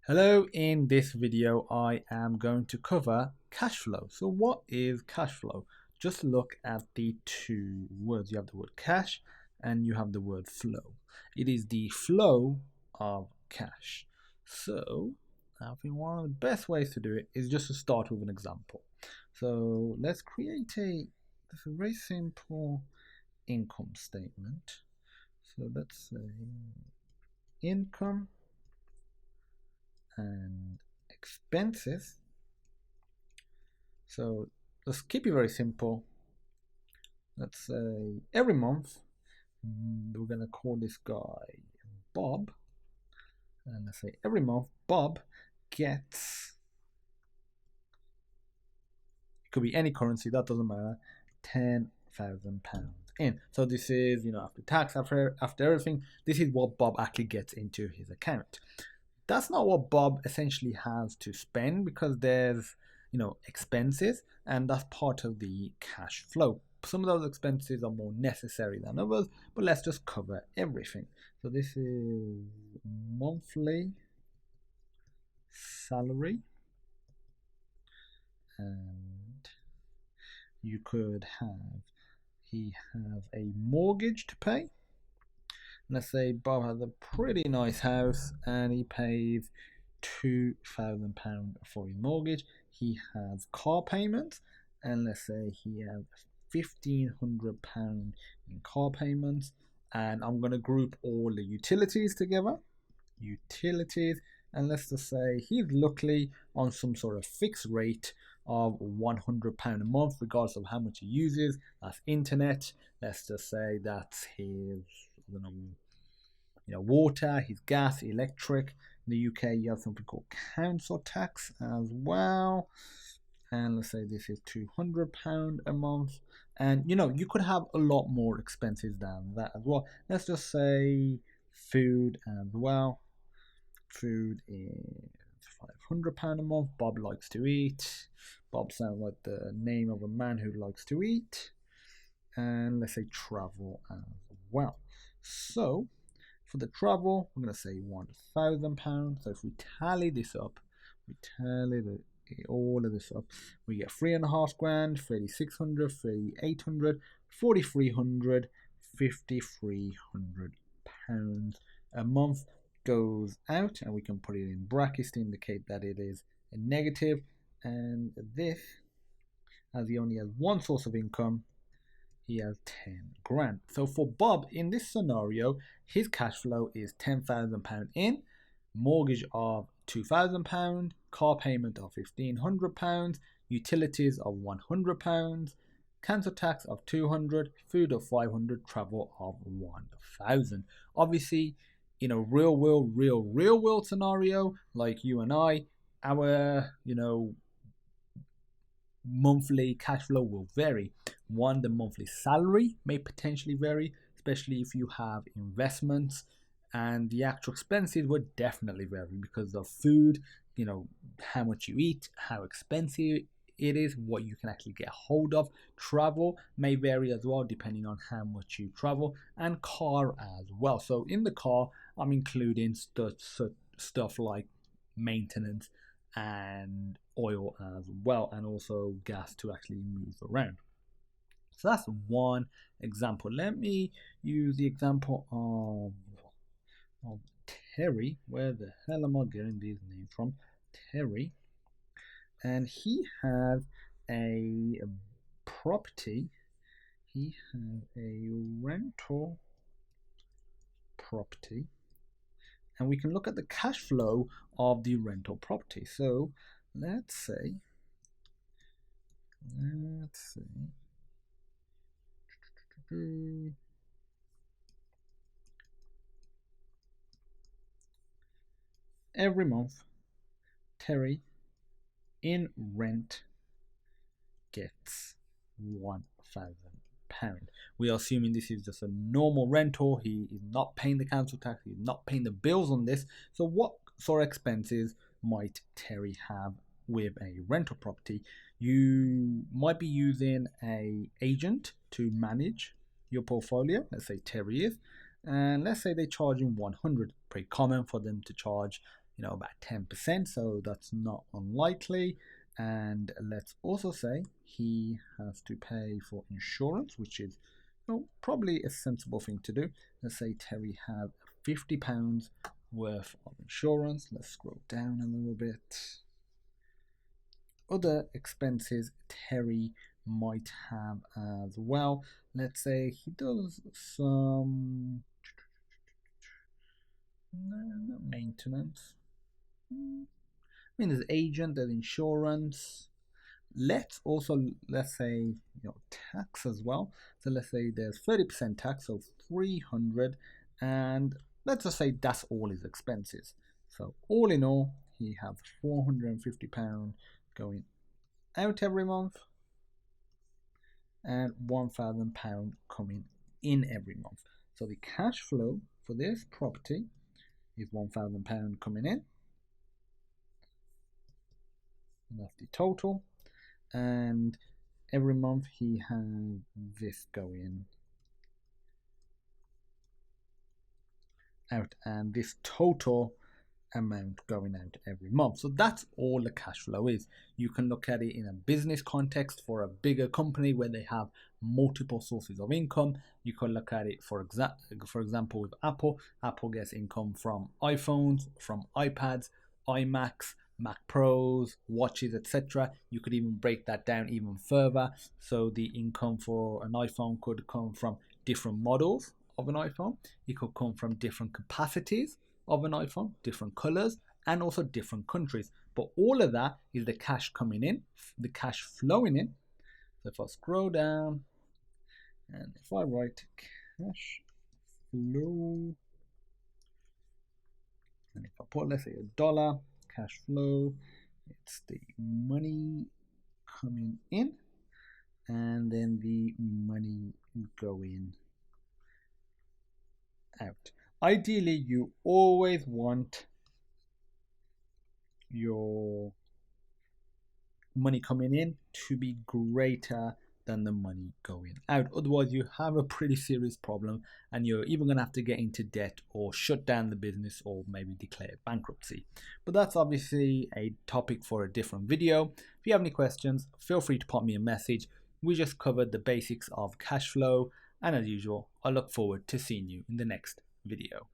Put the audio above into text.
Hello, in this video I am going to cover cash flow. So what is cash flow? Just look at the two words. You have the word cash and you have the word flow. It is the flow of cash. So I think one of the best ways to do it is just to start with an example. So let's create a very simple income statement. So let's say income and expenses. So let's keep it very simple. Let's say every month we're gonna call this guy Bob, and let's say every month Bob gets, it could be any currency, that doesn't matter, £10,000 in. So this is, after tax, after everything, this is what Bob actually gets into his account. That's not what Bob essentially has to spend, because there's expenses, and that's part of the cash flow. Some of those expenses are more necessary than others, but let's just cover everything. So this is monthly salary, and you could have, he has a mortgage to pay. Let's say Bob has a pretty nice house and he pays £2,000 for his mortgage. He has car payments, and let's say he has £1,500 in car payments. And I'm going to group all the utilities together. Utilities, and let's just say he's luckily on some sort of fixed rate of £100 a month, regardless of how much he uses. That's internet. Let's just say that's his, I don't know, water, his gas, electric. In the UK, you have something called council tax as well. And let's say this is £200 a month. And you could have a lot more expenses than that as well. Let's just say food as well. Food is £500 a month. Bob likes to eat. Bob sounds like the name of a man who likes to eat. And let's say travel as well. So for the travel, I'm going to say £1,000. So if we tally this up, all of this up, we get 3.5 grand, 3,600, 3,800, 4,300, 5,300 pounds a month goes out, and we can put it in brackets to indicate that it is a negative. And this, as he only has one source of income, he has 10 grand. So for Bob, in this scenario, his cash flow is £10,000 in, mortgage of £2,000, car payment of £1,500, utilities of £100, council tax of £200, food of £500, travel of £1,000. Obviously, in a real world scenario, like you and I, our monthly cash flow will vary. One, the monthly salary may potentially vary, especially if you have investments, and the actual expenses would definitely vary because of food, how much you eat, how expensive it is, what you can actually get hold of. Travel may vary as well depending on how much you travel, and car as well. So in the car, I'm including stuff like maintenance and oil as well, and also gas to actually move around. So that's one example. Let me use the example of Terry. Where the hell am I getting these names from? Terry. And he has a property. He has a rental property. And we can look at the cash flow of the rental property. So let's say every month Terry in rent gets £1,000. We are assuming this is just a normal rental. He is not paying the council tax. He's not paying the bills on this. So what sort of expenses might Terry have with a rental property? You might be using a agent to manage your portfolio. Let's say Terry is, and let's say they charge him 100. Pretty common for them to charge about 10%, so that's not unlikely. And let's also say he has to pay for insurance, which is probably a sensible thing to do. Let's say Terry has £50 worth of insurance. Let's scroll down a little bit. Other expenses Terry might have as well. Let's say he does some maintenance. There's agent, there's insurance. Let's say tax as well. So let's say there's 30% tax, so 300, and let's just say that's all his expenses. So all in all, he has £450 going out every month and £1,000 coming in every month. So the cash flow for this property is £1,000 coming in. And that's the total. And every month he has this going out, and this total amount going out every month. So that's all the cash flow is. You can look at it in a business context for a bigger company where they have multiple sources of income. You can look at it for example with Apple. Apple gets income from iPhones, from iPads, iMacs, Mac Pros, watches, etc. You could even break that down even further. So the income for an iPhone could come from different models of an iPhone. It could come from different capacities of an iPhone, different colors, and also different countries. But all of that is the cash coming in, the cash flowing in. So if I scroll down and if I write cash flow, and if I put, let's say, $1 cash flow, it's the money coming in and then the money going out. Ideally, you always want your money coming in to be greater than the money going out. Otherwise, you have a pretty serious problem and you're even going to have to get into debt or shut down the business or maybe declare bankruptcy. But that's obviously a topic for a different video. If you have any questions, feel free to pop me a message. We just covered the basics of cash flow, and as usual, I look forward to seeing you in the next video.